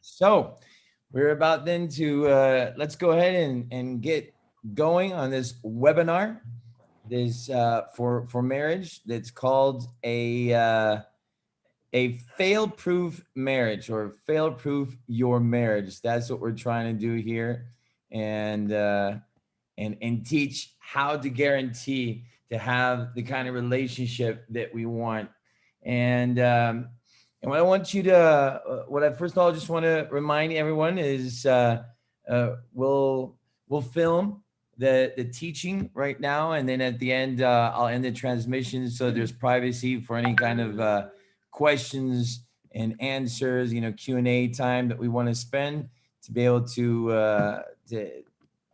So we're about then to let's go ahead and get going on this webinar. This for marriage. That's called a fail-proof marriage, or fail-proof your marriage. That's what we're trying to do here, and and teach how to guarantee to have the kind of relationship that we want. And and what I want you to, what I first of all just want to remind everyone is, we'll film the teaching right now, and then at the end I'll end the transmission, so there's privacy for any kind of questions and answers, Q&A time that we want to spend to be able to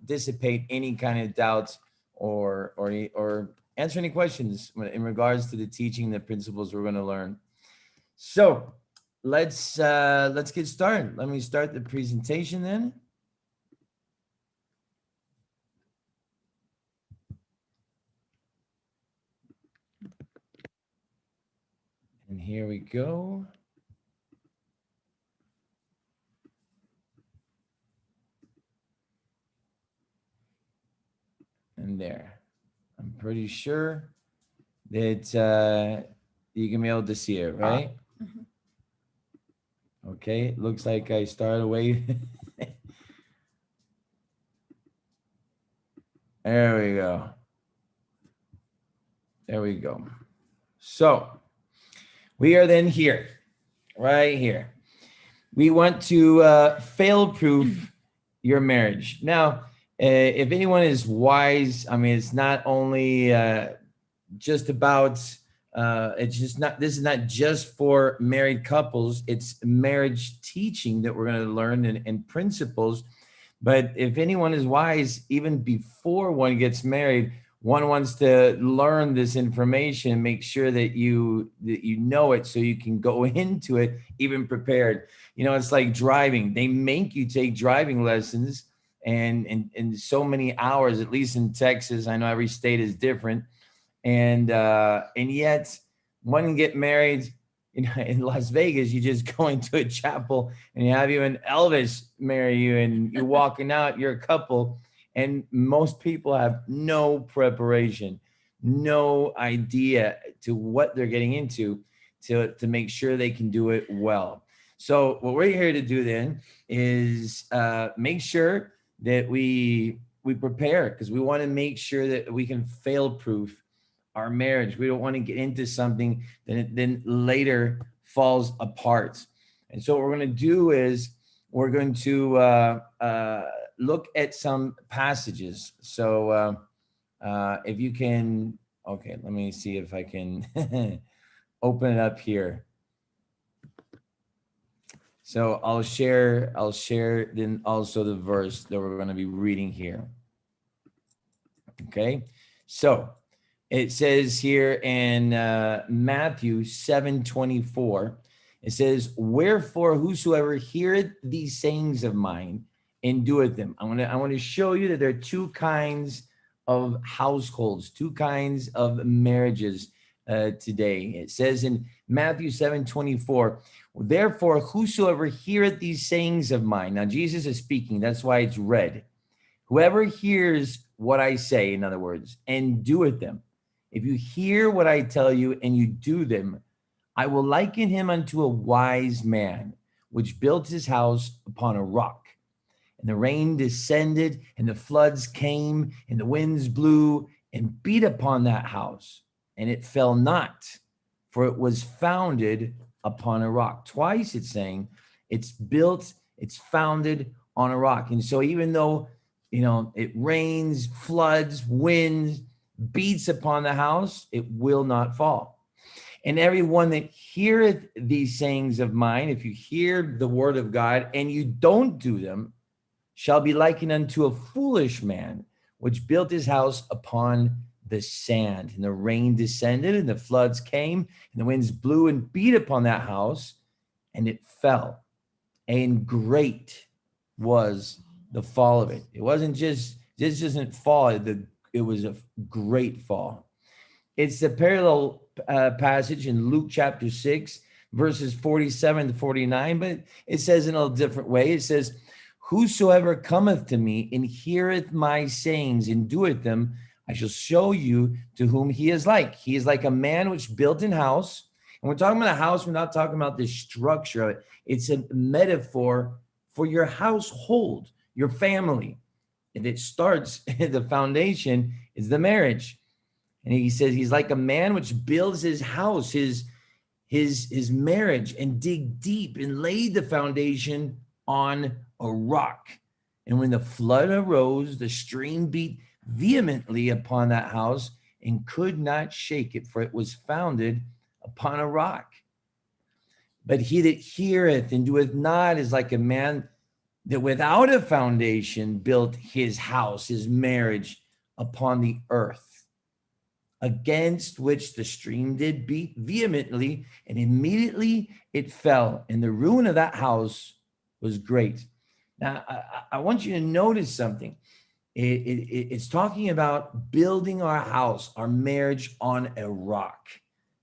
dissipate any kind of doubts, or answer any questions in regards to the teaching, the principles we're going to learn. So let's get started. Let me start the presentation then. And here we go. And there. I'm pretty sure that you can be able to see it, right? Mm-hmm. Okay, looks like I started away. There we go. There we go. So we are then here, right here. We want to fail-proof your marriage. Now, if anyone is wise, I mean, it's not only just about, it's just not, this is not just for married couples, it's marriage teaching that we're going to learn, and principles. But if anyone is wise, even before one gets married, one wants to learn this information, make sure that you know it, so you can go into it even prepared. It's like driving. They make you take driving lessons, and so many hours, at least in Texas. I know every state is different, and yet one can get married. In Las Vegas, you just go into a chapel and you have even Elvis marry you, and you're walking out, you're a couple. And most people have no preparation, no idea to what they're getting into to make sure they can do it well. So what we're here to do then is make sure that we prepare, because we want to make sure that we can fail-proof our marriage. We don't want to get into something that it then later falls apart. And so what we're going to do is we're going to look at some passages. So if you can, okay, let me see if I can open it up here. So I'll share then also the verse that we're going to be reading here. Okay, so it says here in Matthew 7:24, it says, "Wherefore whosoever heareth these sayings of mine and doeth them." I want to show you that there are two kinds of households, two kinds of marriages today. It says in Matthew 7:24, "Therefore whosoever heareth these sayings of mine." Now Jesus is speaking, that's why it's read. "Whoever hears what I say," in other words, "and doeth them. If you hear what I tell you and you do them, I will liken him unto a wise man, which built his house upon a rock. And the rain descended, and the floods came, and the winds blew and beat upon that house. And it fell not, for it was founded upon a rock." Twice it's saying it's built, it's founded on a rock. And so even though, it rains, floods, winds, beats upon the house, it will not fall. "And everyone that heareth these sayings of mine," if you hear the word of God and you don't do them, "shall be likened unto a foolish man, which built his house upon the sand. And the rain descended, and the floods came, and the winds blew and beat upon that house, and it fell. And great was the fall of it." It wasn't just, this doesn't fall, it was a great fall. It's a parallel passage in Luke chapter 6, verses 47 to 49, but it says in a different way. It says, whosoever cometh to me and heareth my sayings and doeth them, I shall show you to whom he is like. He is like a man which built an house. And we're talking about a house. We're not talking about the structure of it. It's a metaphor for your household, your family. And it starts, the foundation is the marriage. And he says he's like a man which builds his house, his marriage, and dig deep and laid the foundation on a rock. And when the flood arose, the stream beat vehemently upon that house and could not shake it, for it was founded upon a rock. But he that heareth and doeth not is like a man that without a foundation built his house, his marriage, upon the earth, against which the stream did beat vehemently, and immediately it fell, and the ruin of that house was great. Now, I want you to notice something. It's talking about building our house, our marriage on a rock.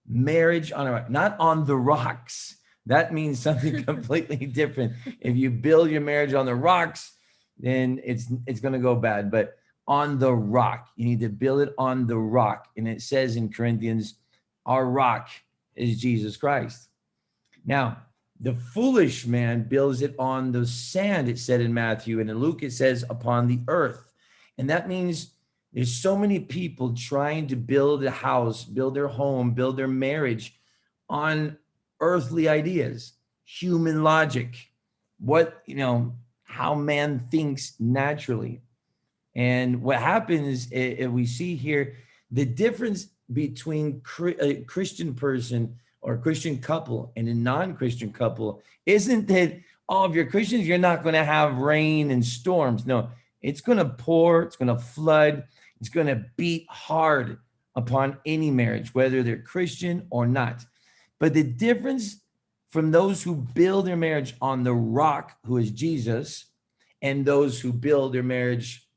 Marriage on a rock, not on the rocks. That means something completely different. If you build your marriage on the rocks, then it's going to go bad. But on the rock, you need to build it on the rock. And it says in Corinthians, our rock is Jesus Christ. Now, the foolish man builds it on the sand, it said in Matthew, and in Luke it says upon the earth. And that means there's so many people trying to build a house, build their home, build their marriage on earthly ideas, human logic, how man thinks naturally. And what happens is we see here the difference between a Christian person or a Christian couple and a non-Christian couple isn't that, if you're Christians, you're not going to have rain and storms. No, it's going to pour, it's going to flood, it's going to beat hard upon any marriage, whether they're Christian or not. But the difference from those who build their marriage on the rock, who is Jesus, and those who build their marriage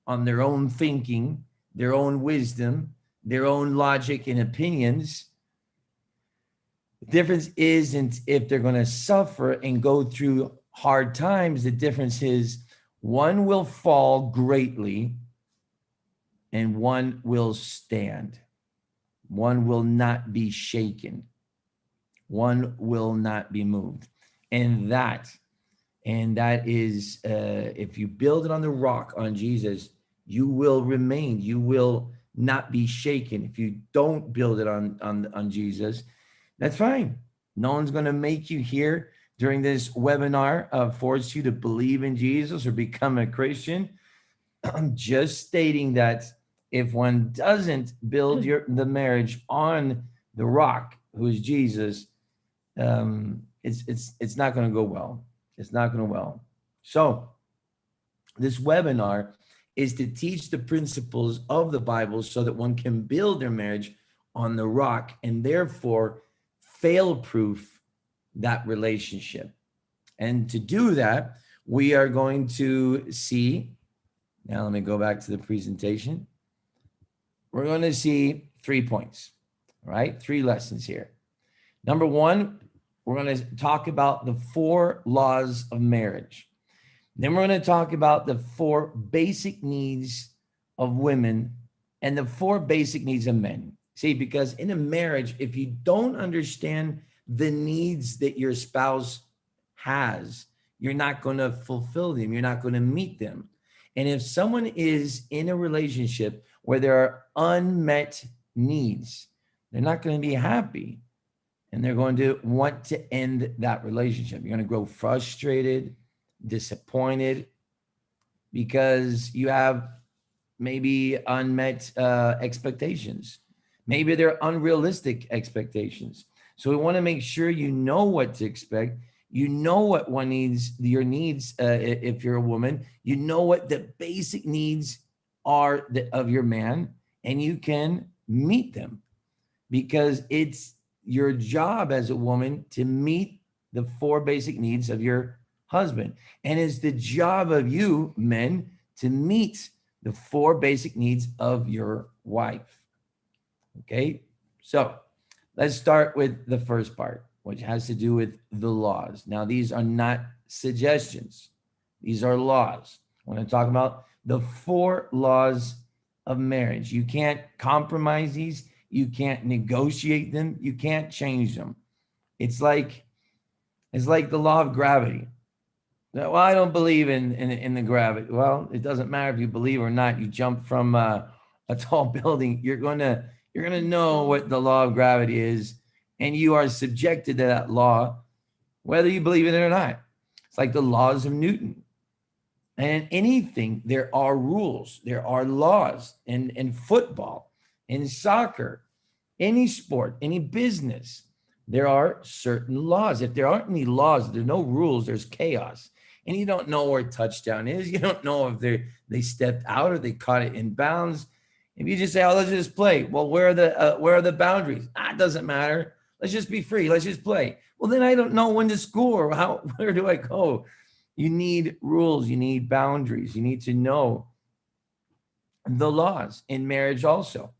on their own thinking, their own wisdom, their own logic and opinions, the difference isn't if they're going to suffer and go through hard times. The difference is one will fall greatly and one will stand. One will not be shaken. One will not be moved. And that is, if you build it on the rock, on Jesus, you will remain. You will not be shaken. If you don't build it on Jesus, that's fine. No one's going to make you here during this webinar force you to believe in Jesus or become a Christian. I'm just stating that if one doesn't build the marriage on the rock, who is Jesus, it's not going to go well. It's not going to well. So this webinar is to teach the principles of the Bible so that one can build their marriage on the rock and therefore fail-proof that relationship. And to do that, we are going to see, now let me go back to the presentation. We're going to see 3 points, right? 3 lessons here. Number 1, we're going to talk about the 4 laws of marriage. Then we're going to talk about the 4 basic needs of women and the 4 basic needs of men. See, because in a marriage, if you don't understand the needs that your spouse has, you're not going to fulfill them. You're not going to meet them. And if someone is in a relationship where there are unmet needs, they're not going to be happy. And they're going to want to end that relationship. You're going to grow frustrated, disappointed, because you have maybe unmet expectations. Maybe they're unrealistic expectations. So we want to make sure you know what to expect. You know what one needs, your needs, if you're a woman. You know what the basic needs are of your man, and you can meet them, because it's your job as a woman to meet the 4 basic needs of your husband. And it's the job of you men to meet the 4 basic needs of your wife. Okay, so let's start with the first part. which has to do with the laws. Now, these are not suggestions. These are laws. I want to talk about the 4 laws of marriage. You can't compromise these. You can't negotiate them. You can't change them. It's like the law of gravity. Well, I don't believe in the gravity. Well, it doesn't matter if you believe or not. You jump from a tall building, you're gonna know what the law of gravity is, and you are subjected to that law, whether you believe in it or not. It's like the laws of Newton. And in anything, there are rules, there are laws. In football, in soccer, any sport, any business, there are certain laws. If there aren't any laws, there's no rules, there's chaos. And you don't know where touchdown is. You don't know if they stepped out or they caught it in bounds. If you just say, "Oh, let's just play," well, where are the boundaries? It doesn't matter. Let's just be free. Let's just play. Well, then I don't know when to score. Where do I go? You need rules. You need boundaries. You need to know the laws in marriage also.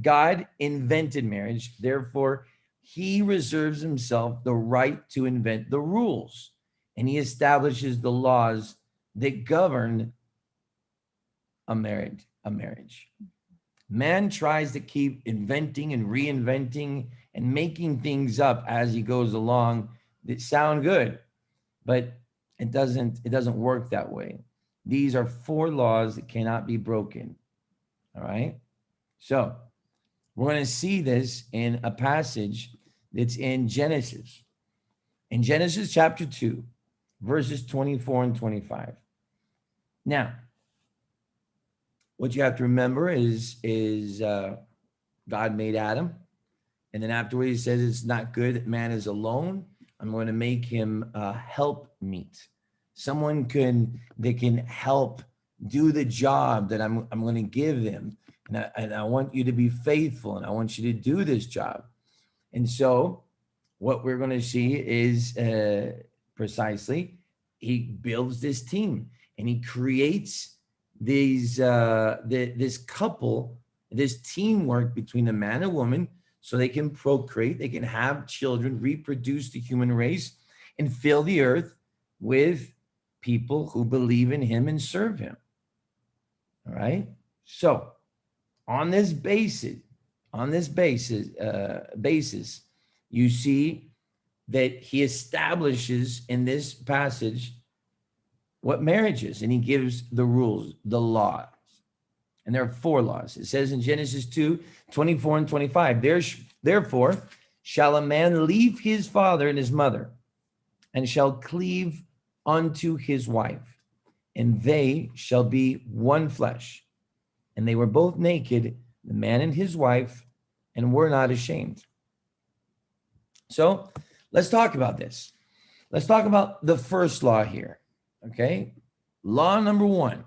God invented marriage. Therefore, he reserves himself the right to invent the rules, and he establishes the laws that govern a marriage. Man tries to keep inventing and reinventing and making things up as he goes along that sound good, but it doesn't work that way. These are 4 laws that cannot be broken. All right. So we're going to see this in a passage that's in Genesis. In Genesis chapter 2, verses 24 and 25. Now, what you have to remember is God made Adam. And then afterwards he says, it's not good that man is alone. I'm going to make him a helpmeet. Someone that can help do the job that I'm going to give them. And I want you to be faithful, and I want you to do this job. And so what we're going to see is precisely, he builds this team and he creates this couple, this teamwork between a man and woman, so they can procreate, they can have children, reproduce the human race, and fill the earth with people who believe in him and serve him. All right. So on this basis, you see that he establishes in this passage what marriage is, and he gives the rules, the laws. And there are 4 laws. It says in Genesis 2, 24 and 25, therefore shall a man leave his father and his mother, and shall cleave unto his wife, and they shall be one flesh. And they were both naked, the man and his wife, and were not ashamed. So let's talk about this. Let's talk about the first law here. Okay. Law number 1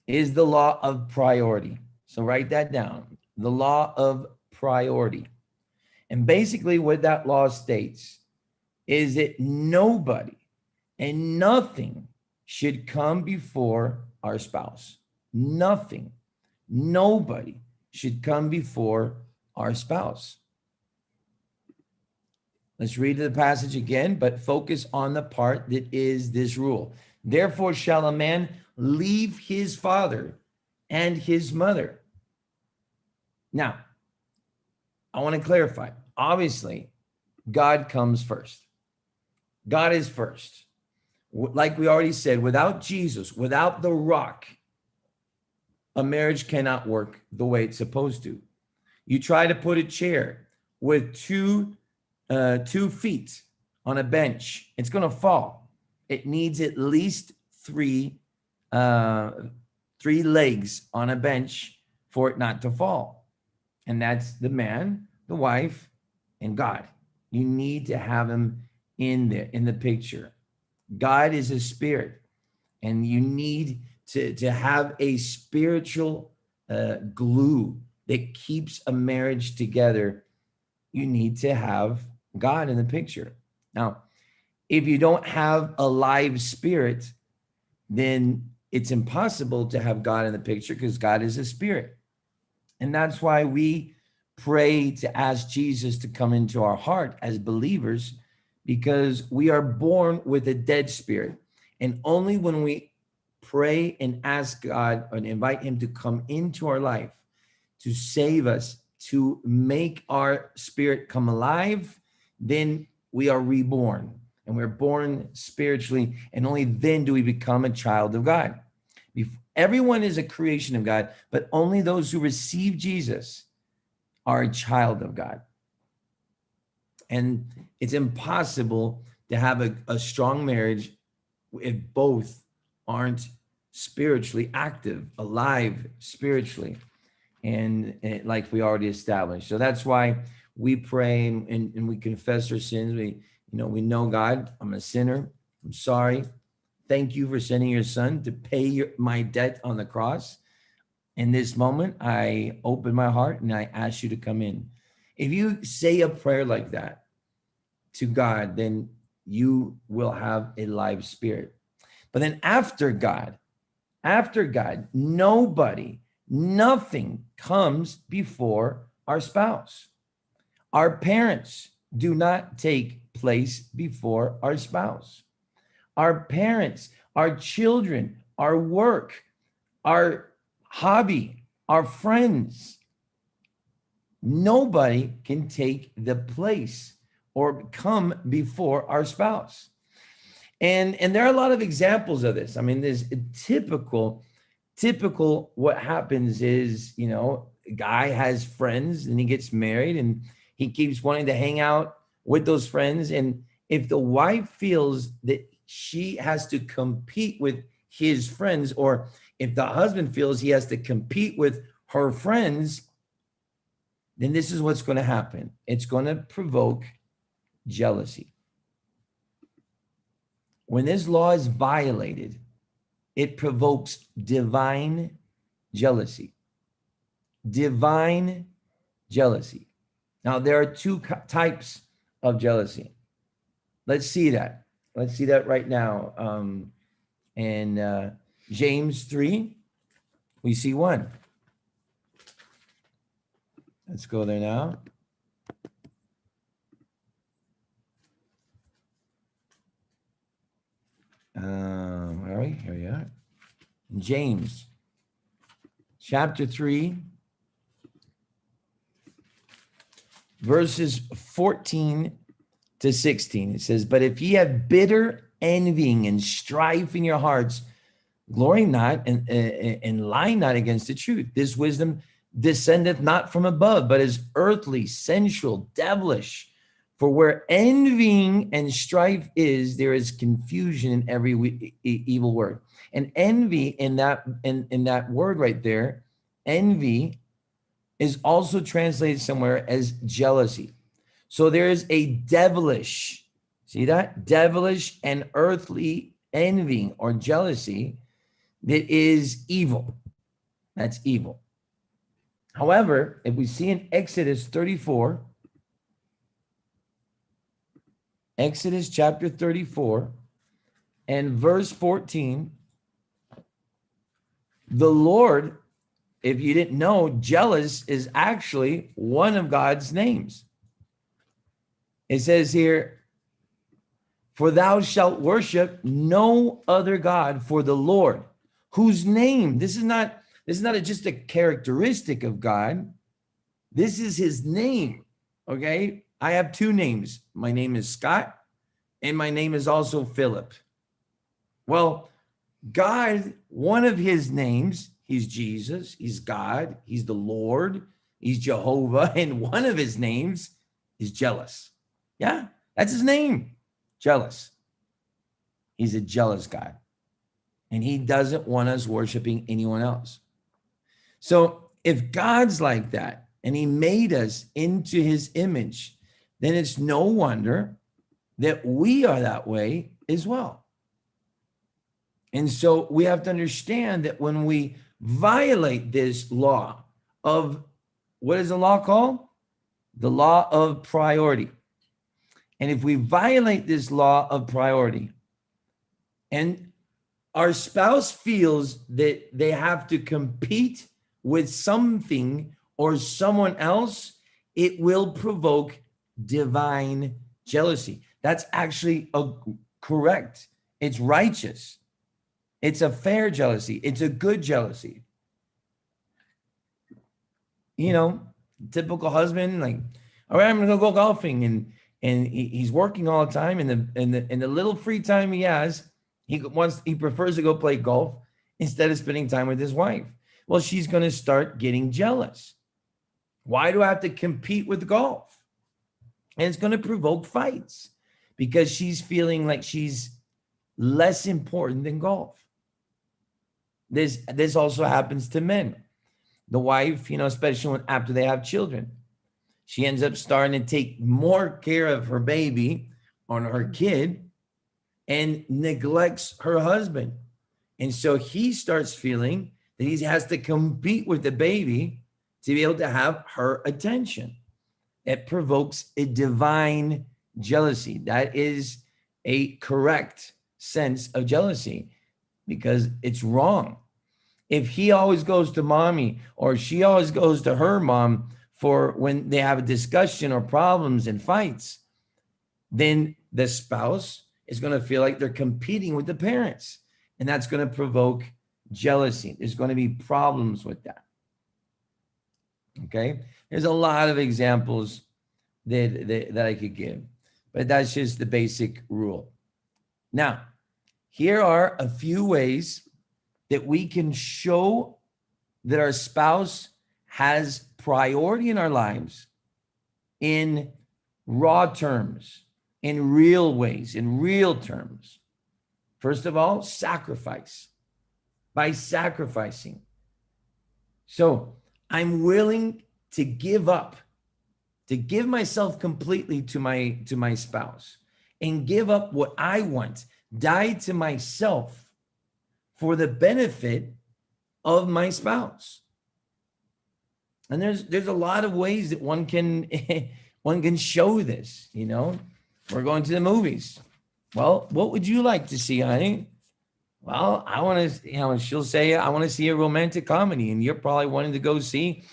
is the law of priority. So write that down. The law of priority. And basically what that law states is that nobody and nothing should come before our spouse. Nothing, nobody should come before our spouse. Let's read the passage again, but focus on the part that is this rule. Therefore shall a man leave his father and his mother. Now, I want to clarify. Obviously, God comes first. God is first. Like we already said, without Jesus, without the rock, a marriage cannot work the way it's supposed to. You try to put a chair with two feet on a bench, it's going to fall. It needs at least three legs on a bench for it not to fall. And that's the man, the wife, and God. You need to have him in there, in the picture. God is a spirit, and you need to have a spiritual glue that keeps a marriage together. You need to have God in the picture. Now, if you don't have a live spirit, then it's impossible to have God in the picture, because God is a spirit. And that's why we pray to ask Jesus to come into our heart as believers, because we are born with a dead spirit. And only when we pray and ask God and invite him to come into our life, to save us, to make our spirit come alive, then we are reborn and we're born spiritually. And only then do we become a child of God. Everyone is a creation of God, but only those who receive Jesus are a child of God. And it's impossible to have a strong marriage if both aren't spiritually active, alive spiritually, and like we already established. So that's why we pray and we confess our sins. We know, God, I'm a sinner. I'm sorry. Thank you for sending your son to pay my debt on the cross. In this moment, I open my heart and I ask you to come in. If you say a prayer like that to God, then you will have a live spirit. But then after God, nothing comes before our spouse. Our parents do not take place before our spouse. Our parents, our children, our work, our hobby, our friends, nobody can take the place or come before our spouse. And there are a lot of examples of this. I mean, there's a typical what happens is, a guy has friends and he gets married and he keeps wanting to hang out with those friends. And if the wife feels that she has to compete with his friends, or if the husband feels he has to compete with her friends, then this is what's going to happen. It's going to provoke jealousy. When this law is violated, it provokes divine jealousy. Divine jealousy. Now, there are two types of jealousy. Let's see that. Let's see that right now. In James 3, we see one. Let's go there now. Where are we? Here we are. James chapter 3, verses 14 to 16. It says, "But if ye have bitter envying and strife in your hearts, glory not and lie not against the truth. This wisdom descendeth not from above, but is earthly, sensual, devilish. For where envying and strife is, there is confusion in every evil word." And envy in that word right there, envy is also translated somewhere as jealousy. So there is a devilish, see that? Devilish and earthly envying or jealousy that is evil. That's evil. However, if we see in Exodus 34, Exodus chapter 34 and verse 14, the Lord, if you didn't know, jealous is actually one of God's names. It says here, "For thou shalt worship no other God, for the Lord," whose name, this is not just a characteristic of God. This is his name. Okay. I have two names. My name is Scott and my name is also Philip. Well, God, one of his names, he's Jesus, he's God, he's the Lord, he's Jehovah, and one of his names is jealous. Yeah, that's his name, jealous. He's a jealous God, and he doesn't want us worshiping anyone else. So if God's like that, and he made us into his image, then it's no wonder that we are that way as well. And so we have to understand that when we violate this law of, what is the law called? The law of priority. And if we violate this law of priority and our spouse feels that they have to compete with something or someone else, it will provoke divine jealousy. That's actually correct. It's righteous. It's a fair jealousy. It's a good jealousy. You know, typical husband, like, all right, I'm gonna go golfing, and he's working all the time, and the little free time he has, he prefers to go play golf instead of spending time with his wife. Well, she's gonna start getting jealous. Why do I have to compete with golf? And it's gonna provoke fights because she's feeling like she's less important than golf. This also happens to men. The wife, especially after they have children, she ends up starting to take more care of her baby or her kid and neglects her husband. And so he starts feeling that he has to compete with the baby to be able to have her attention. It provokes a divine jealousy. That is a correct sense of jealousy because it's wrong. If he always goes to mommy or she always goes to her mom for when they have a discussion or problems and fights, then the spouse is going to feel like they're competing with the parents. And that's going to provoke jealousy. There's going to be problems with that. Okay? There's a lot of examples that I could give, but that's just the basic rule. Now, here are a few ways that we can show that our spouse has priority in our lives in raw terms, in real ways, in real terms. First of all, sacrifice. By sacrificing. So I'm willing to give up, to give myself completely to my spouse and give up what I want, die to myself for the benefit of my spouse. And there's a lot of ways that one can show this, We're going to the movies. Well, what would you like to see, honey? Well, I want to, she'll say, I want to see a romantic comedy. And you're probably wanting to go see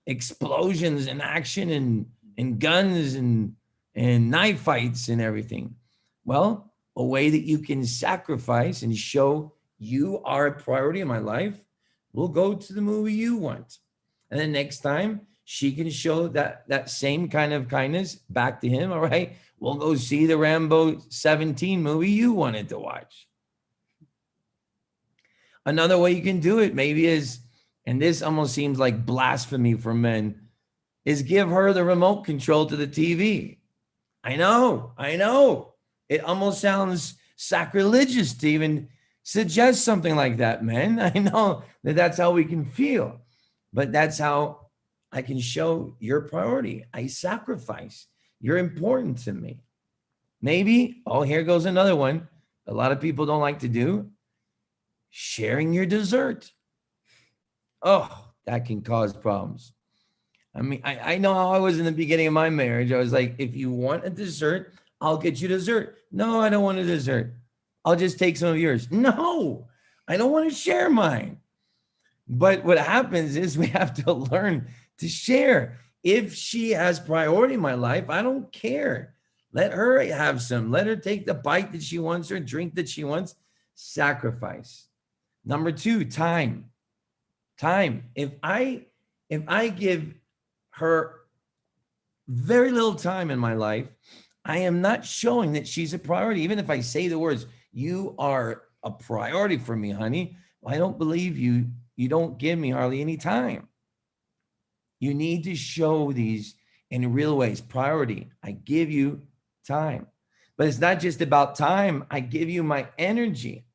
explosions and action and guns and knife fights and everything. Well, a way that you can sacrifice and show you are a priority in my life, we'll go to the movie you want. And then next time she can show that same kind of kindness back to him. All right, we'll go see the Rambo 17 movie you wanted to watch. Another way you can do it maybe is, and this almost seems like blasphemy for men, is give her the remote control to the TV. I know. It almost sounds sacrilegious to even suggest something like that, man. I know that's how we can feel, but that's how I can show your priority. I sacrifice. You're important to me. Maybe, here goes another one a lot of people don't like to do. Sharing your dessert. Oh, that can cause problems. I mean, I know how I was in the beginning of my marriage. I was like, if you want a dessert, I'll get you dessert. No, I don't want a dessert. I'll just take some of yours. No, I don't want to share mine. But what happens is we have to learn to share. If she has priority in my life, I don't care. Let her have some. Let her take the bite that she wants or drink that she wants. Sacrifice. Number 2, time. Time. If I give her very little time in my life, I am not showing that she's a priority. Even if I say the words, you are a priority for me, honey. Well, I don't believe you. You don't give me hardly any time. You need to show these in real ways. Priority. I give you time. But it's not just about time. I give you my energy.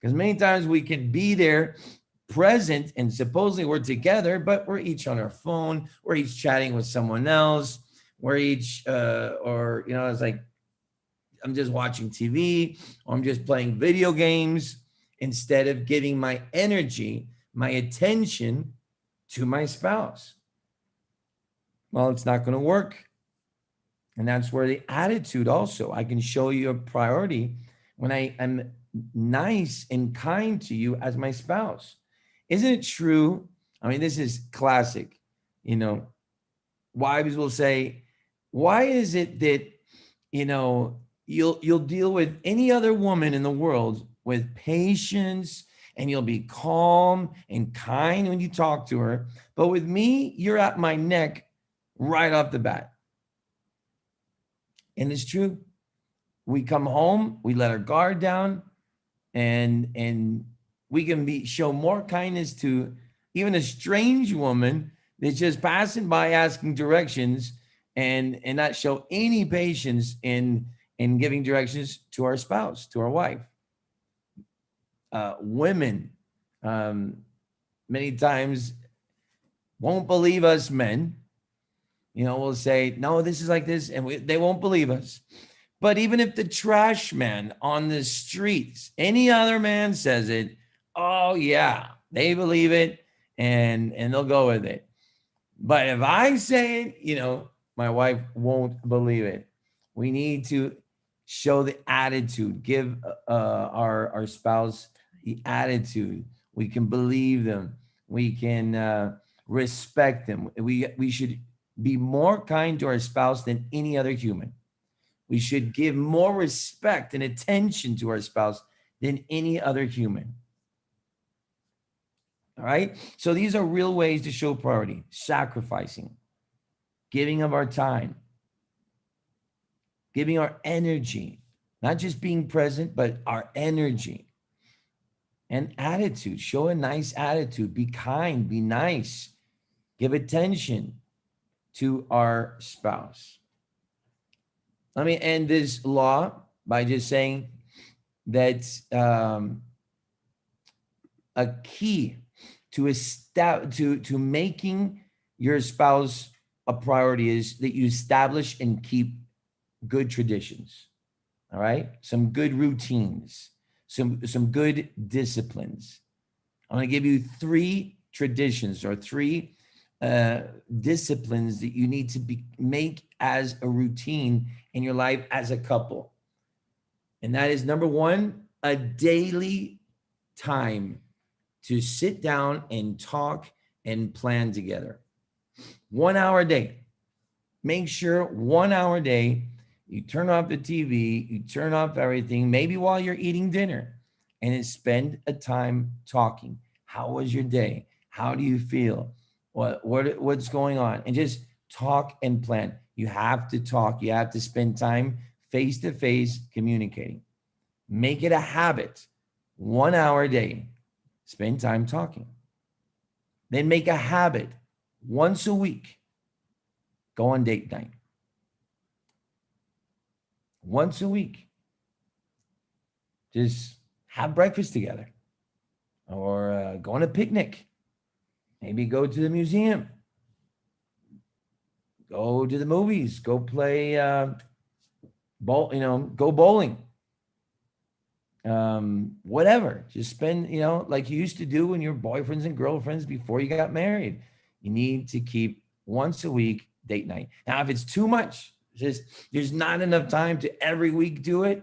Because many times we can be there present and supposedly we're together, but we're each on our phone. We're each chatting with someone else. We're each, it's like, I'm just watching TV or I'm just playing video games instead of giving my energy, my attention to my spouse. Well, it's not going to work. And that's where the attitude also, I can show you a priority when I am nice and kind to you as my spouse. Isn't it true? I mean, this is classic, wives will say, why is it that, you'll deal with any other woman in the world with patience, and you'll be calm and kind when you talk to her, but with me, you're at my neck right off the bat? And it's true. We come home, we let our guard down, and we can show more kindness to even a strange woman that's just passing by asking directions, and not show any patience in giving directions to our spouse, to our wife. Women, many times, won't believe us men. We'll say, no, this is like this, and they won't believe us. But even if the trash man on the streets, any other man says it, oh yeah, they believe it, and they'll go with it. But if I say it, my wife won't believe it. We need to show the attitude, give our spouse the attitude. We can believe them. We can respect them. We should be more kind to our spouse than any other human. We should give more respect and attention to our spouse than any other human. All right? So these are real ways to show priority: sacrificing, giving of our time, giving our energy, not just being present, but our energy and attitude. Show a nice attitude. Be kind, be nice, give attention to our spouse. Let me end this law by just saying that a key to making your spouse a priority is that you establish and keep good traditions. All right, some good routines, some good disciplines. I'm going to give you 3 traditions or 3 disciplines that you need to make as a routine in your life as a couple. And that is, number 1, a daily time to sit down and talk and plan together. 1 hour a day. Make sure 1 hour a day, you turn off the TV, you turn off everything, maybe while you're eating dinner, and spend a time talking. How was your day? How do you feel? What's going on? And just talk and plan. You have to talk. You have to spend time face-to-face communicating. Make it a habit. 1 hour a day. Spend time talking. Then make a habit. Once a week, go on date night. Once a week. Just have breakfast together. Or go on a picnic. Maybe go to the museum. Go to the movies. Go play go bowling. Whatever. Just spend, like you used to do when you were boyfriends and girlfriends before you got married. You need to keep once a week date night. Now, if it's too much, there's not enough time to every week do it,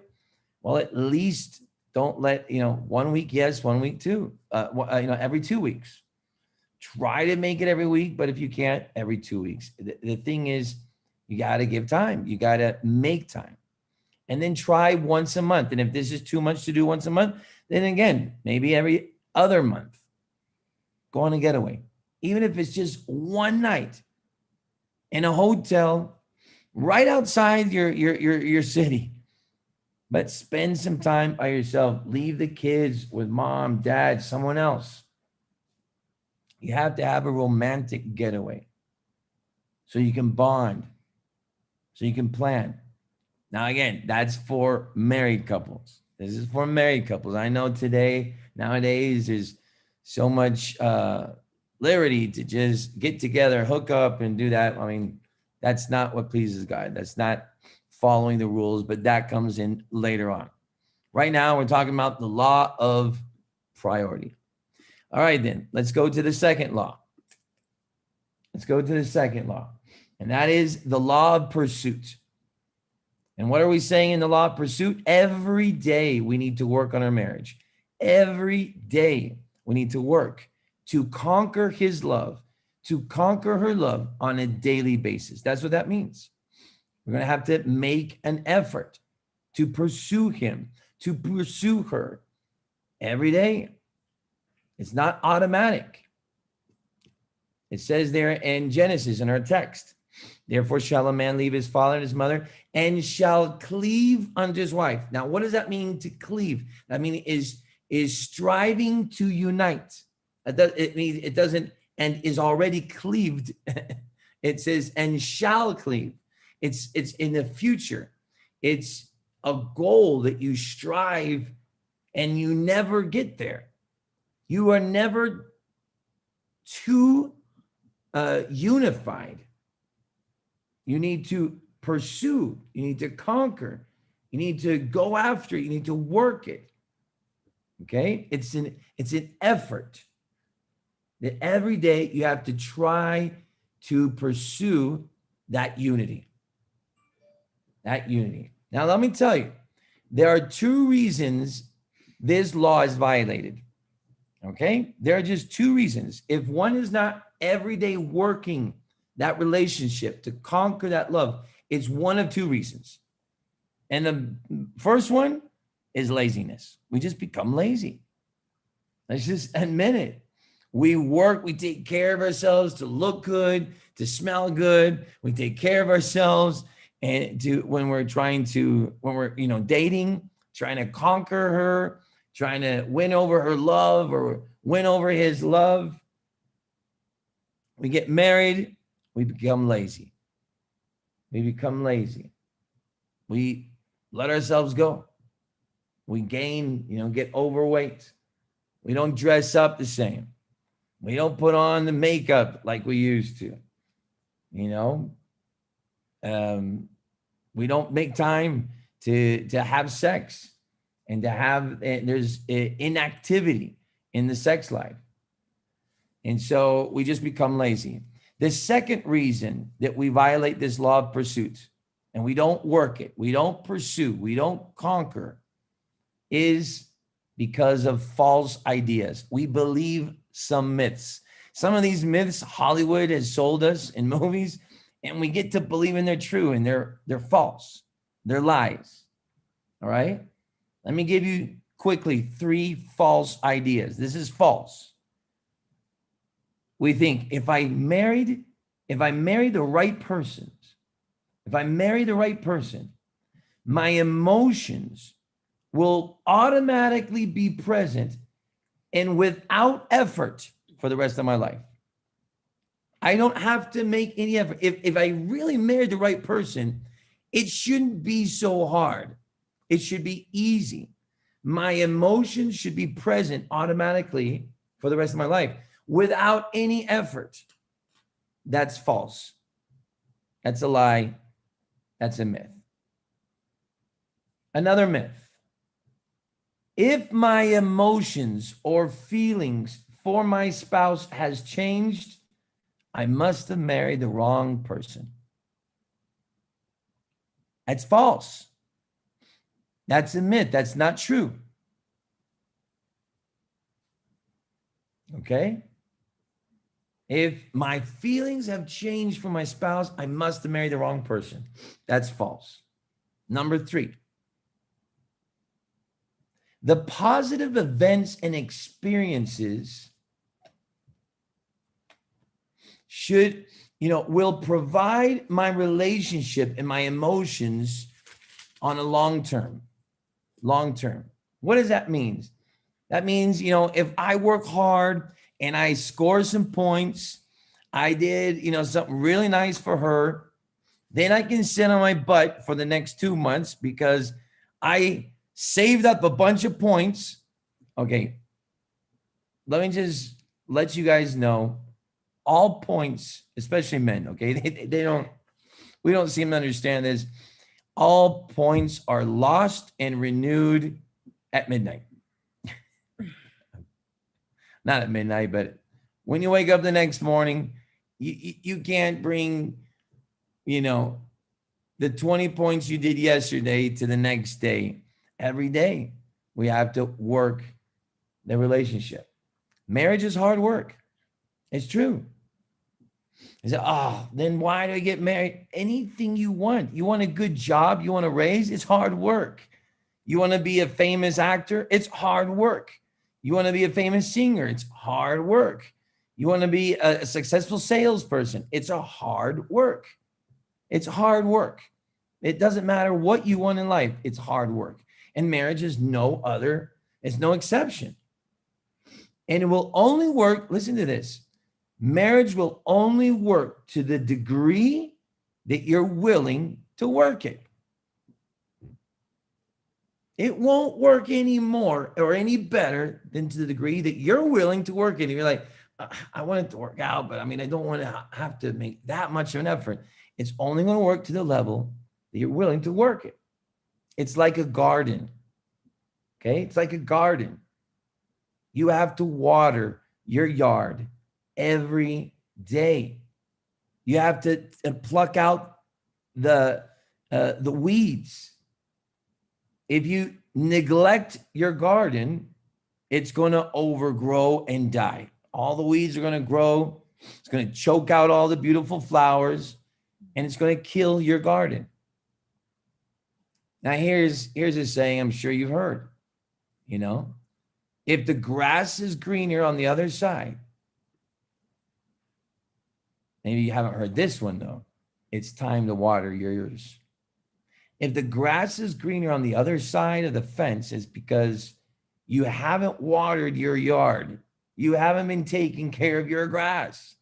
well, at least don't let, 1 week yes, 1 week too, every 2 weeks. Try to make it every week, but if you can't, every 2 weeks. The thing is, you got to give time. You got to make time. And then try once a month. And if this is too much to do once a month, then again, maybe every other month. Go on a getaway. Even if it's just one night in a hotel right outside your city. But spend some time by yourself. Leave the kids with mom, dad, someone else. You have to have a romantic getaway so you can bond, so you can plan. Now, again, that's for married couples. This is for married couples. I know nowadays, there's so much liberty to just get together, hook up, and do that. I mean, that's not what pleases God. That's not following the rules, but that comes in later on. Right now, we're talking about the law of priority. All right, then, let's go to the second law. And that is the law of pursuit. And what are we saying in the law of pursuit? Every day we need to work on our marriage. Every day we need to work to conquer his love, to conquer her love on a daily basis. That's what that means. We're going to have to make an effort to pursue him, to pursue her every day. It's not automatic. It says there in Genesis, in our text, therefore shall a man leave his father and his mother and shall cleave unto his wife. Now, what does that mean to cleave? I mean, is striving to unite. It means it doesn't, and is already cleaved. It says, and shall cleave. It's in the future. It's a goal that you strive and you never get there. You are never too unified. You need to pursue. You need to conquer. You need to go after it. You need to work it. Okay? It's an effort that every day you have to try to pursue that unity. That unity. Now, let me tell you, there are two reasons this law is violated. Okay? There are just two reasons. If one is not every day working that relationship to conquer that love, it's one of two reasons. And the first one is laziness. We just become lazy. Let's just admit it. We work, we take care of ourselves to look good, to smell good. We take care of ourselves and when we're dating, trying to conquer her, trying to win over her love or win over his love. We get married, we become lazy. We become lazy. We let ourselves go. We gain, get overweight. We don't dress up the same. We don't put on the makeup like we used to. We don't make time to have sex and there's inactivity in the sex life. And so we just become lazy. The second reason that we violate this law of pursuit and we don't work it, we don't pursue, we don't conquer, is because of false ideas. We believe some myths. Some of these myths Hollywood has sold us in movies, and we get to believing they're true, and they're false. They're lies. All right? Let me give you quickly 3 false ideas. This is false. We think if I marry the right person, my emotions will automatically be present and without effort for the rest of my life. I don't have to make any effort. If I really married the right person, it shouldn't be so hard. It should be easy. My emotions should be present automatically for the rest of my life without any effort. That's false. That's a lie. That's a myth. Another myth. If my emotions or feelings for my spouse has changed, I must have married the wrong person. That's false. That's a myth. That's not true. Okay? If my feelings have changed for my spouse, I must have married the wrong person. That's false. Number 3. The positive events and experiences will provide my relationship and my emotions on a long term. What does that mean? That means, if I work hard and I score some points, I did, something really nice for her, then I can sit on my butt for the next 2 months because I saved up a bunch of points. Okay. Let me just let you guys know all points, especially men. Okay. We don't seem to understand this. All points are lost and renewed at midnight. Not at midnight, but when you wake up the next morning, you can't bring, the 20 points you did yesterday to the next day. Every day we have to work the relationship. Marriage is hard work. It's true. I said, oh, then why do I get married? Anything you want. You want a good job? You want a raise? It's hard work. You want to be a famous actor? It's hard work. You want to be a famous singer? It's hard work. You want to be a successful salesperson? It's a hard work. It's hard work. It doesn't matter what you want in life. It's hard work. And marriage is it's no exception. And it will only work, listen to this, marriage will only work to the degree that you're willing to work it. It won't work any more or any better than to the degree that you're willing to work it. And you're like, I want it to work out, but I mean, I don't want to have to make that much of an effort. It's only going to work to the level that you're willing to work it. It's like a garden. Okay. It's like a garden. You have to water your yard every day. You have to pluck out the weeds. If you neglect your garden, it's going to overgrow and die. All the weeds are going to grow. It's going to choke out all the beautiful flowers, and it's going to kill your garden. Now, here's a saying I'm sure you've heard, if the grass is greener on the other side, maybe you haven't heard this one though, it's time to water yours. If the grass is greener on the other side of the fence, it's because you haven't watered your yard. You haven't been taking care of your grass.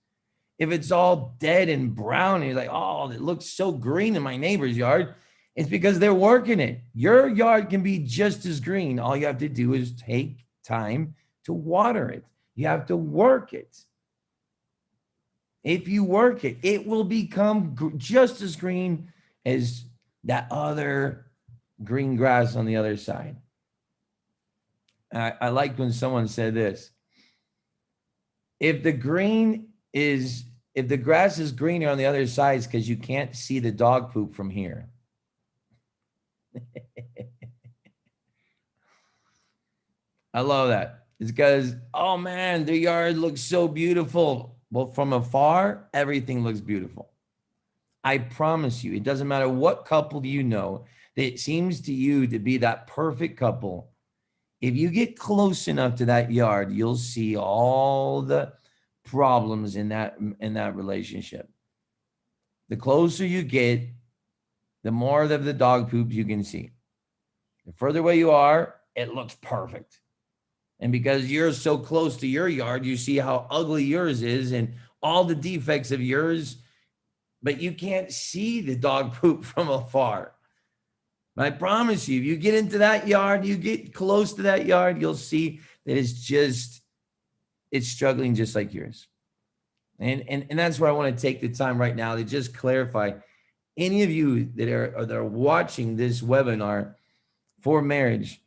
If it's all dead and brown, and you're like, oh, it looks so green in my neighbor's yard, it's because they're working it. Your yard can be just as green. All you have to do is take time to water it. You have to work it. If you work it, it will become just as green as that other green grass on the other side. I liked when someone said this. If the grass is greener on the other side, it's because you can't see the dog poop from here. I love that. It's because, oh man, the yard looks so beautiful. Well, from afar, everything looks beautiful. I promise you, it doesn't matter what couple you know that seems to you to be that perfect couple. If you get close enough to that yard, you'll see all the problems in that relationship. The closer you get, the more of the dog poop you can see. The further away you are, it looks perfect. And because you're so close to your yard, you see how ugly yours is and all the defects of yours, but you can't see the dog poop from afar. But I promise you, if you get into that yard, you get close to that yard, you'll see that it's struggling just like yours. And that's where I want to take the time right now to just clarify. Any of you that are watching this webinar for marriage,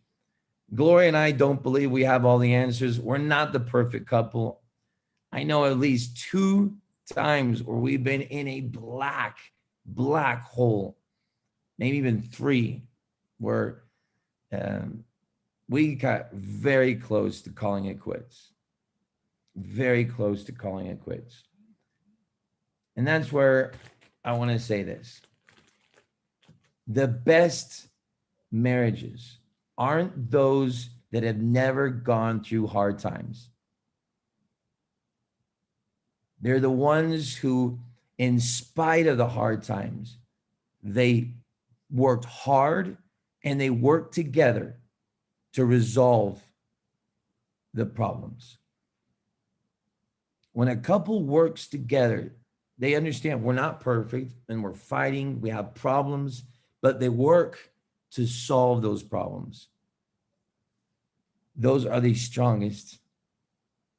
Gloria and I don't believe we have all the answers. We're not the perfect couple. I know at least 2 times where we've been in a black hole, maybe even 3, where we got very close to calling it quits. Very close to calling it quits. And that's where I want to say this. The best marriages aren't those that have never gone through hard times. They're the ones who, in spite of the hard times, they worked hard and they worked together to resolve the problems. When a couple works together, they understand we're not perfect and we're fighting, we have problems, but they work to solve those problems. Those are the strongest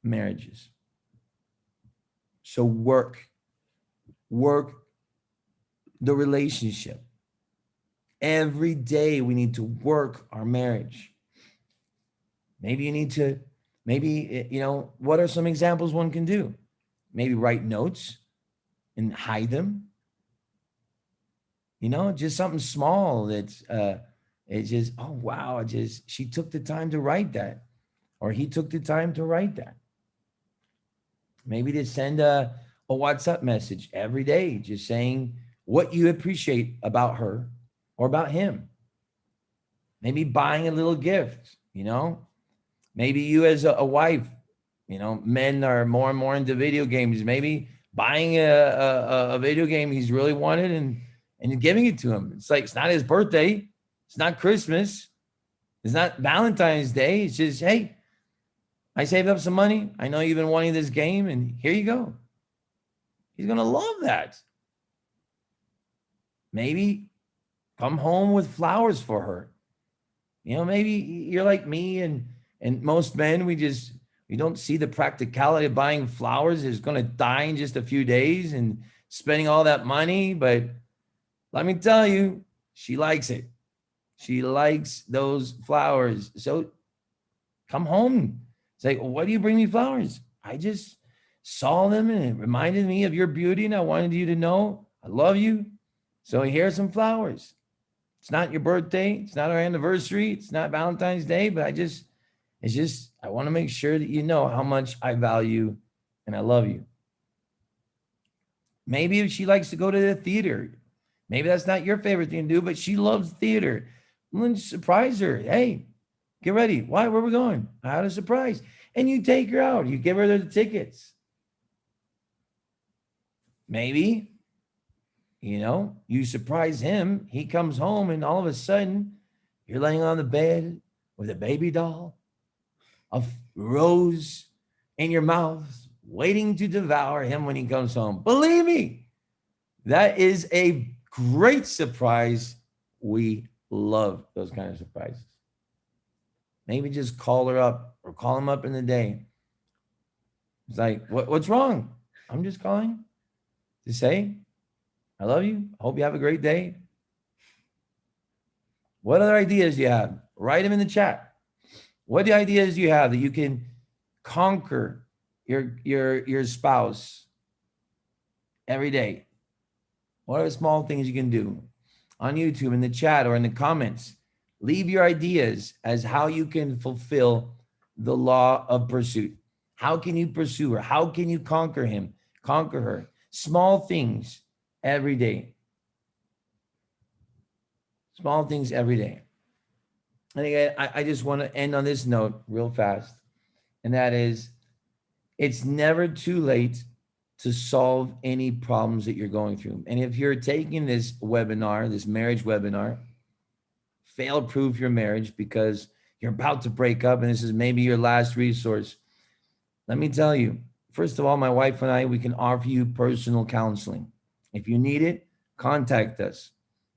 marriages. So work the relationship. Every day we need to work our marriage. Maybe what are some examples one can do? Maybe write notes and hide them. Just something small that's it's just, oh wow, she took the time to write that, or he took the time to write that. Maybe to send a a WhatsApp message every day, just saying what you appreciate about her or about him. Maybe buying a little gift, maybe you as a wife, men are more and more into video games. Maybe buying a video game he's really wanted and giving it to him. It's like, it's not his birthday. It's not Christmas. It's not Valentine's Day. It's just, hey, I saved up some money. I know you've been wanting this game, and here you go. He's going to love that. Maybe come home with flowers for her. Maybe you're like me and most men, we don't see the practicality of buying flowers. It's going to die in just a few days and spending all that money. But let me tell you, she likes it. She likes those flowers. So come home. It's like, why do you bring me flowers? I just saw them and it reminded me of your beauty, and I wanted you to know I love you. So here's some flowers. It's not your birthday. It's not our anniversary. It's not Valentine's Day, but I want to make sure that you know how much I value and I love you. Maybe if she likes to go to the theater, maybe that's not your favorite thing to do, but she loves theater. Well, then surprise her. Hey, get ready. Why? Where are we going? I had a surprise. And you take her out. You give her the tickets. Maybe, you surprise him. He comes home and all of a sudden you're laying on the bed with a baby doll, a rose in your mouth, waiting to devour him when he comes home. Believe me, that is a great surprise. We love those kind of surprises. Maybe just call her up or call him up in the day. It's like, what's wrong? I'm just calling to say, I love you. I hope you have a great day. What other ideas do you have? Write them in the chat. What ideas do you have that you can conquer your spouse every day? What are the small things you can do? On YouTube, in the chat, or in the comments, leave your ideas as how you can fulfill the law of pursuit. How can you pursue her? How can you conquer him, conquer her? Small things every day. Small things every day. And again, I just want to end on this note real fast. And that is, it's never too late to solve any problems that you're going through. And if you're taking this webinar, this marriage webinar, fail-proof your marriage because you're about to break up and this is maybe your last resource, let me tell you, first of all, my wife and I, we can offer you personal counseling. If you need it, contact us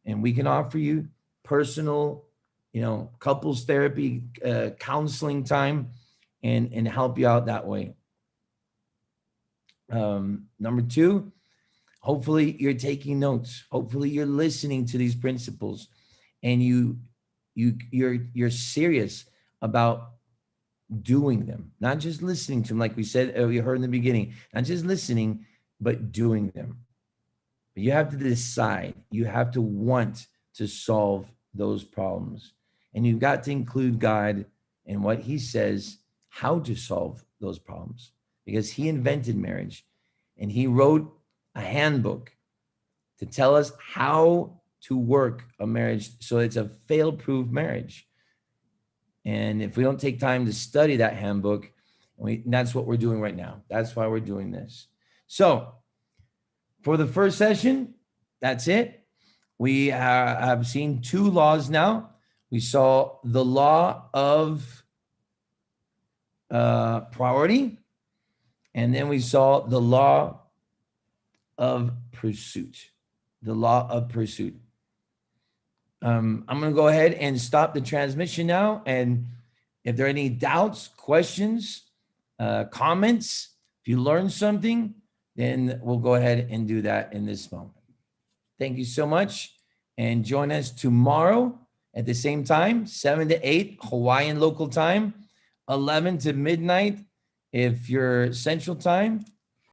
and we can offer you personal, couples therapy, counseling time and help you out that way. Number two, hopefully you're taking notes. Hopefully you're listening to these principles and you're serious about doing them, not just listening to them. Like we said, we heard in the beginning, not just listening, but doing them. But you have to decide, you have to want to solve those problems. And you've got to include God in what he says, how to solve those problems, because he invented marriage and he wrote a handbook to tell us how to work a marriage so it's a fail-proof marriage. And if we don't take time to study that handbook, that's what we're doing right now. That's why we're doing this. So for the first session, that's it. We have seen two laws now. We saw the law of priority, and then we saw the law of pursuit. The law of pursuit. I'm going to go ahead and stop the transmission now. And if there are any doubts, questions, comments, if you learned something, then we'll go ahead and do that in this moment. Thank you so much. And join us tomorrow at the same time, 7 to 8 Hawaiian local time, 11 to midnight if you're Central time.